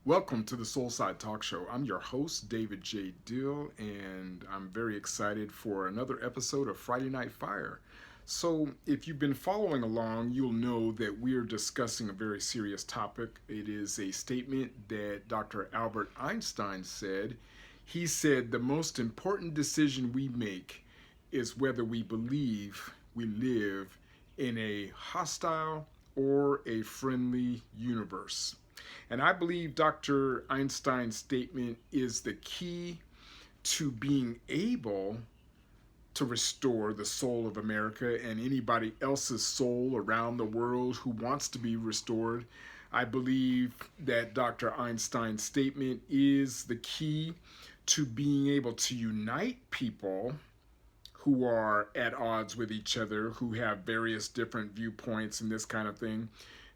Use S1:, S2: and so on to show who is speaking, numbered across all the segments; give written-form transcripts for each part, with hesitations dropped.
S1: Welcome to the Soulside Talk Show. I'm your host, David J. Dill, and I'm very excited for another episode of Friday Night Fire. So, if you've been following along, you'll know that we're discussing a very serious topic. It is a statement that Dr. Albert Einstein said. He said, the most important decision we make is whether we believe we live in a hostile or a friendly universe. And I believe Dr. Einstein's statement is the key to being able to restore the soul of America and anybody else's soul around the world who wants to be restored. I believe that Dr. Einstein's statement is the key to being able to unite people who are at odds with each other, who have various different viewpoints and this kind of thing.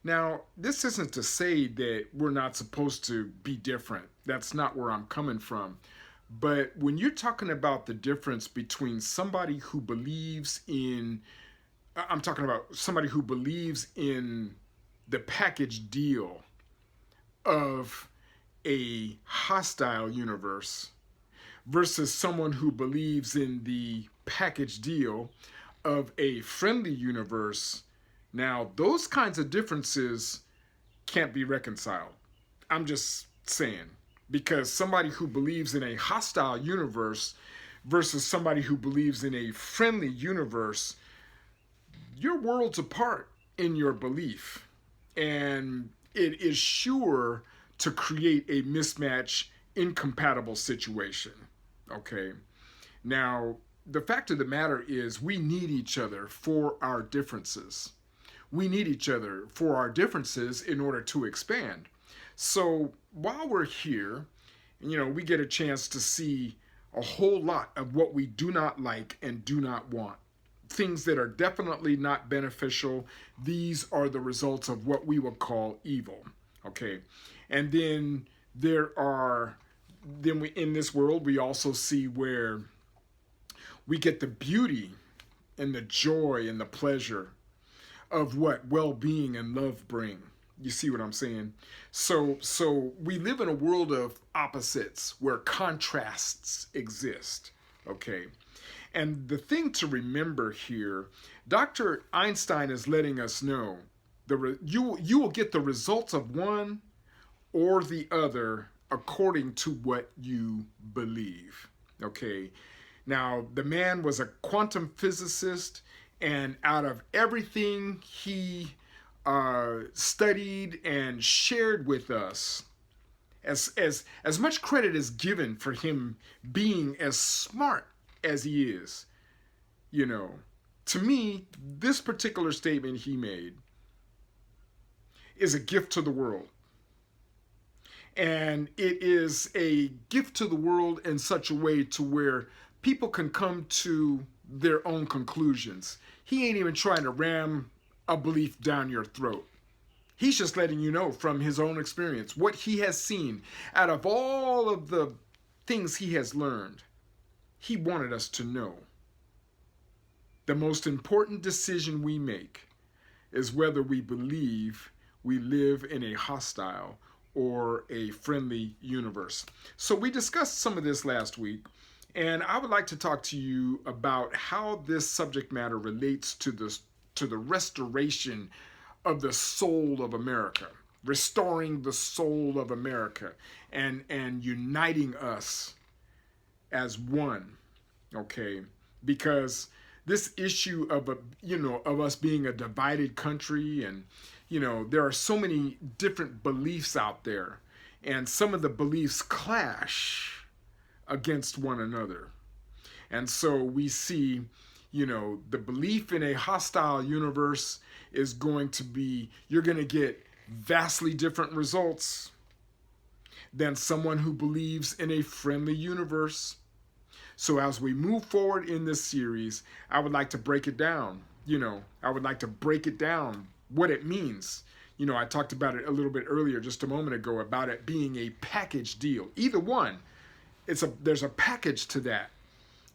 S1: Now, this isn't to say that we're not supposed to be different. That's not where I'm coming from. But when you're talking about the difference between somebody who believes in, I'm talking about somebody who believes in the package deal of a hostile universe versus someone who believes in the package deal of a friendly universe. Now, those kinds of differences can't be reconciled. I'm just saying. Because somebody who believes in a hostile universe versus somebody who believes in a friendly universe, you're worlds apart in your belief. And it is sure to create a mismatch, incompatible situation. Okay? Now, the fact of the matter is we need each other for our differences. We need each other for our differences in order to expand. So while we're here, we get a chance to see a whole lot of what we do not like and do not want. Things that are definitely not beneficial. These are the results of what we would call evil. Okay. And then in this world, we also see where we get the beauty and the joy and the pleasure of what well-being and love bring. You see what I'm saying? So we live in a world of opposites where contrasts exist. Okay. And the thing to remember here, Dr. Einstein is letting us know you will get the results of one or the other according to what you believe. Okay. Now, the man was a quantum physicist, and out of everything he studied and shared with us, as much credit is given for him being as smart as he is, to me, this particular statement he made is a gift to the world. And it is a gift to the world in such a way to where people can come to their own conclusions. He ain't even trying to ram a belief down your throat. He's just letting you know from his own experience what he has seen. Out of all of the things he has learned, he wanted us to know the most important decision we make is whether we believe we live in a hostile or a friendly universe. So we discussed some of this last week. And I would like to talk to you about how this subject matter relates to the restoration of the soul of America, restoring the soul of America, and uniting us as one. Okay, because this issue of of us being a divided country, and there are so many different beliefs out there, and some of the beliefs clash against one another. And so we see, the belief in a hostile universe is going to be, you're going to get vastly different results than someone who believes in a friendly universe. So as we move forward in this series, I would like to break it down. I would like to break it down, what it means. I talked about it a little bit earlier, just a moment ago, about it being a package deal. Either one. There's a package to that.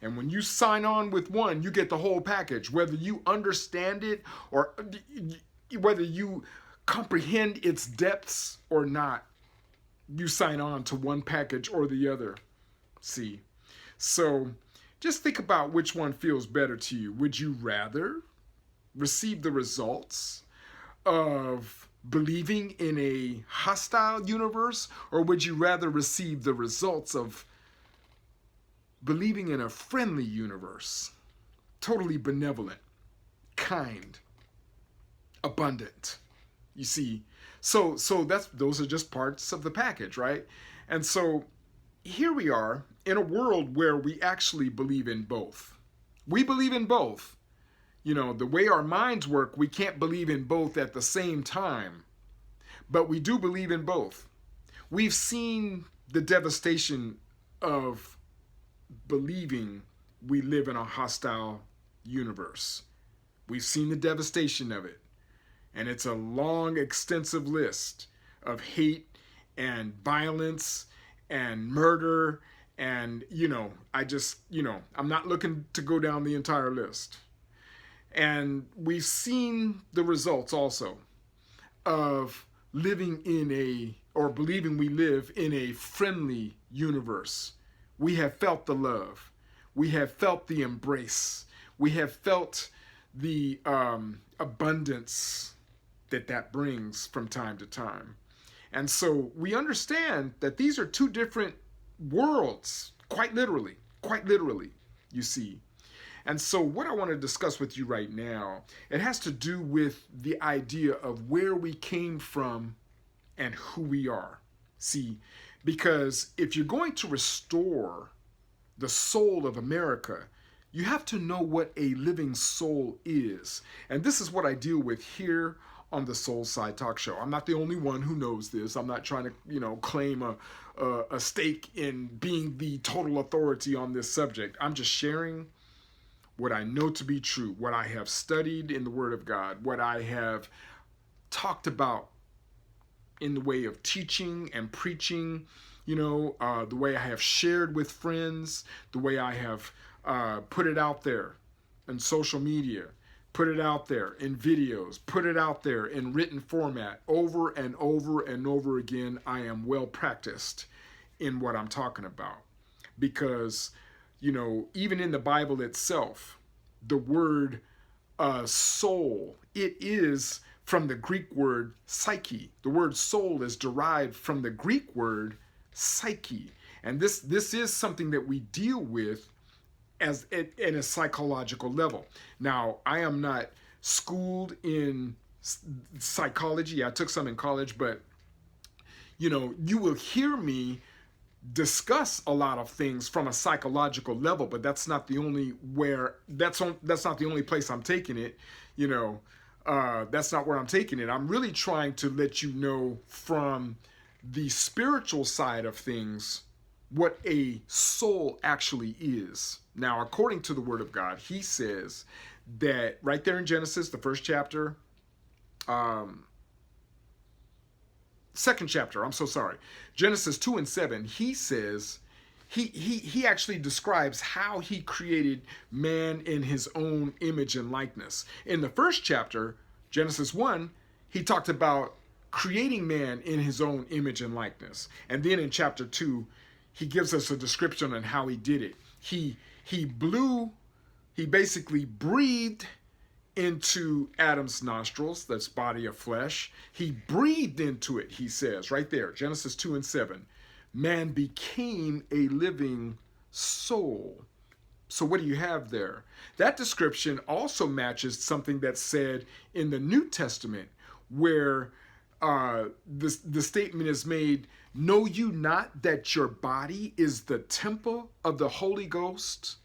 S1: And when you sign on with one, you get the whole package, whether you understand it or whether you comprehend its depths or not. you sign on to one package or the other. See? So just think about which one feels better to you. Would you rather receive the results of believing in a hostile universe, or would you rather receive the results of believing in a friendly universe, totally benevolent, kind, abundant? You see, so those are just parts of the package, right? And so here we are in a world where we actually believe in both. We believe in both. You know, the way our minds work, we can't believe in both at the same time, but we do believe in both. We've seen the devastation of believing we live in a hostile universe. We've seen the devastation of it. And it's a long, extensive list of hate and violence and murder. And, I'm not looking to go down the entire list. And we've seen the results also of living or believing we live in a friendly universe. We have felt the love. We have felt the embrace. We have felt the abundance that brings from time to time. And so we understand that these are two different worlds, quite literally, you see. And so what I want to discuss with you right now, it has to do with the idea of where we came from and who we are. See, because if you're going to restore the soul of America, you have to know what a living soul is. And this is what I deal with here on the Soul Side Talk Show. I'm not the only one who knows this. I'm not trying to, claim a stake in being the total authority on this subject. I'm just sharing what I know to be true, what I have studied in the Word of God, what I have talked about in the way of teaching and preaching, the way I have shared with friends, the way I have put it out there in social media, put it out there in videos, put it out there in written format over and over and over again. I am well practiced in what I'm talking about because, even in the Bible itself, the word soul, it is from the Greek word psyche. The word soul is derived from the Greek word psyche. And this is something that we deal with as in a psychological level. Now, I am not schooled in psychology. I took some in college, but you will hear me discuss a lot of things from a psychological level, but that's not the only that's not the only place I'm taking it. That's not where I'm taking it. I'm really trying to let you know from the spiritual side of things what a soul actually is. Now, according to the Word of God, he says that right there in Genesis, the first chapter, second chapter, I'm so sorry, Genesis 2:7, he says, he actually describes how he created man in his own image and likeness. In the first chapter, Genesis 1, he talked about creating man in his own image and likeness. And then in chapter 2, he gives us a description on how he did it. He basically breathed into Adam's nostrils, that's body of flesh. He breathed into it, he says, right there, Genesis 2:7. Man became a living soul. So what do you have there? That description also matches something that's said in the New Testament, where the statement is made, know you not that your body is the temple of the Holy Ghost?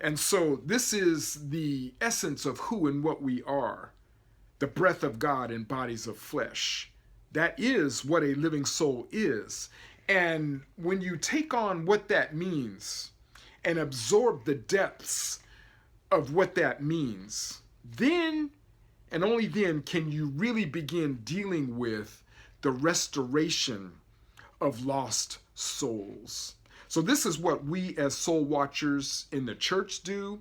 S1: And so this is the essence of who and what we are, the breath of God in bodies of flesh. That is what a living soul is. And when you take on what that means and absorb the depths of what that means, then and only then can you really begin dealing with the restoration of lost souls. So this is what we as soul watchers in the church do.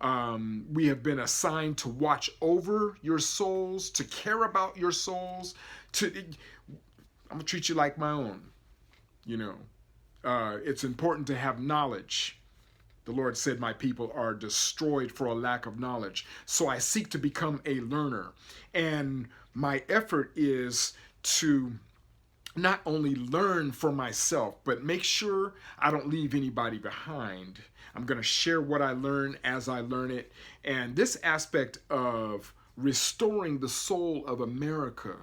S1: We have been assigned to watch over your souls, to care about your souls. I'm gonna treat you like my own. You know, it's important to have knowledge. The Lord said, my people are destroyed for a lack of knowledge. So I seek to become a learner. And my effort is to not only learn for myself, but make sure I don't leave anybody behind. I'm going to share what I learn as I learn it. And this aspect of restoring the soul of America,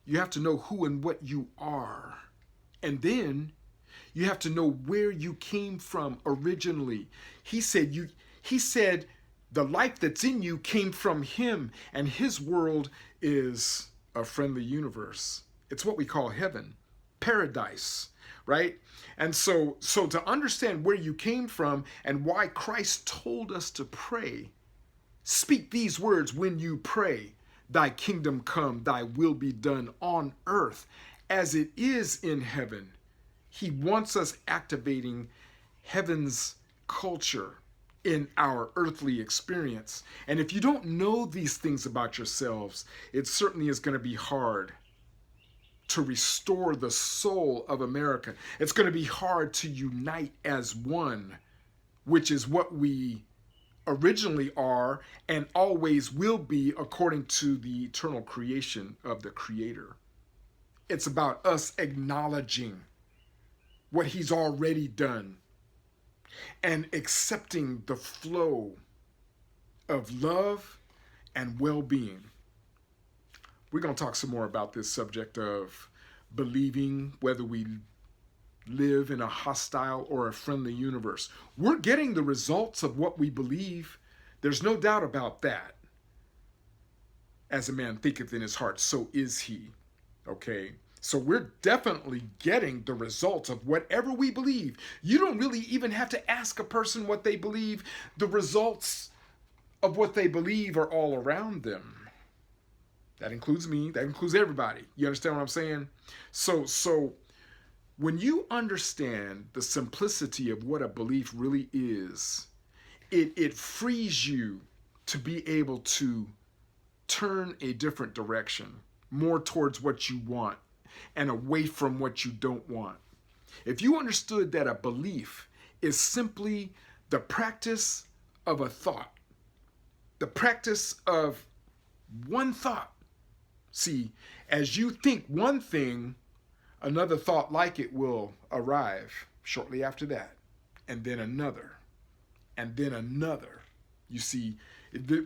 S1: you have to know who and what you are. And then you have to know where you came from originally. He said the life that's in you came from him, and his world is a friendly universe. It's what we call heaven, paradise, right? And so to understand where you came from and why Christ told us to pray, speak these words when you pray, thy kingdom come, thy will be done on earth as it is in heaven. He wants us activating heaven's culture in our earthly experience. And if you don't know these things about yourselves, it certainly is going to be hard to restore the soul of America. It's going to be hard to unite as one, which is what we originally are and always will be according to the eternal creation of the Creator. It's about us acknowledging what he's already done and accepting the flow of love and well-being. We're going to talk some more about this subject of believing whether we live in a hostile or a friendly universe. We're getting the results of what we believe. There's no doubt about that. As a man thinketh in his heart, so is he. Okay? So we're definitely getting the results of whatever we believe. You don't really even have to ask a person what they believe. The results of what they believe are all around them. That includes me. That includes everybody. You understand what I'm saying? So when you understand the simplicity of what a belief really is, it frees you to be able to turn a different direction, more towards what you want and away from what you don't want. If you understood that a belief is simply the practice of a thought, the practice of one thought. See, as you think one thing, another thought like it will arrive shortly after that, and then another, and then another. You see,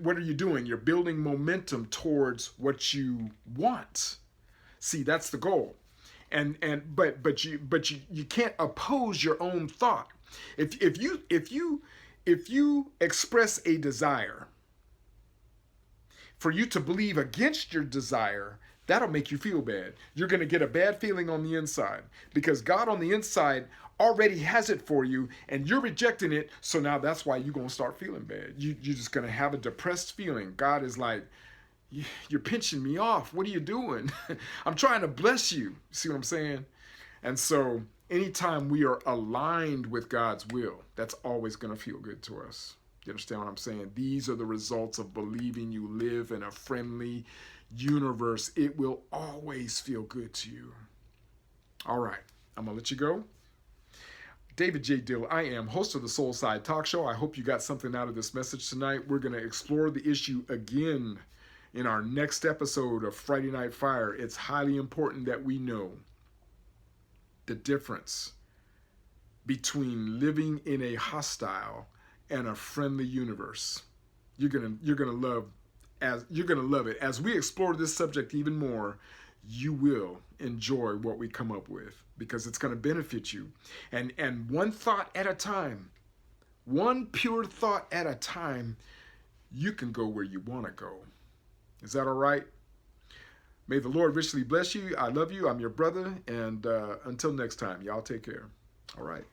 S1: what are you doing? You're building momentum towards what you want. See, that's the goal. But you can't oppose your own thought. If you express a desire, for you to believe against your desire, that'll make you feel bad. You're going to get a bad feeling on the inside because God on the inside already has it for you and you're rejecting it. So now that's why you're going to start feeling bad. You're just going to have a depressed feeling. God is like, you're pinching me off. What are you doing? I'm trying to bless you. See what I'm saying? And so anytime we are aligned with God's will, that's always going to feel good to us. You understand what I'm saying? These are the results of believing you live in a friendly universe. It will always feel good to you. All right, I'm going to let you go. David J. Dill, I am host of the Soul Side Talk Show. I hope you got something out of this message tonight. We're going to explore the issue again in our next episode of Friday Night Fire. It's highly important that we know the difference between living in a hostile and a friendly universe. You're gonna love it. As we explore this subject even more, you will enjoy what we come up with because it's gonna benefit you. And one thought at a time, one pure thought at a time, you can go where you want to go. Is that all right? May the Lord richly bless you. I love you. I'm your brother. And until next time, y'all take care. All right.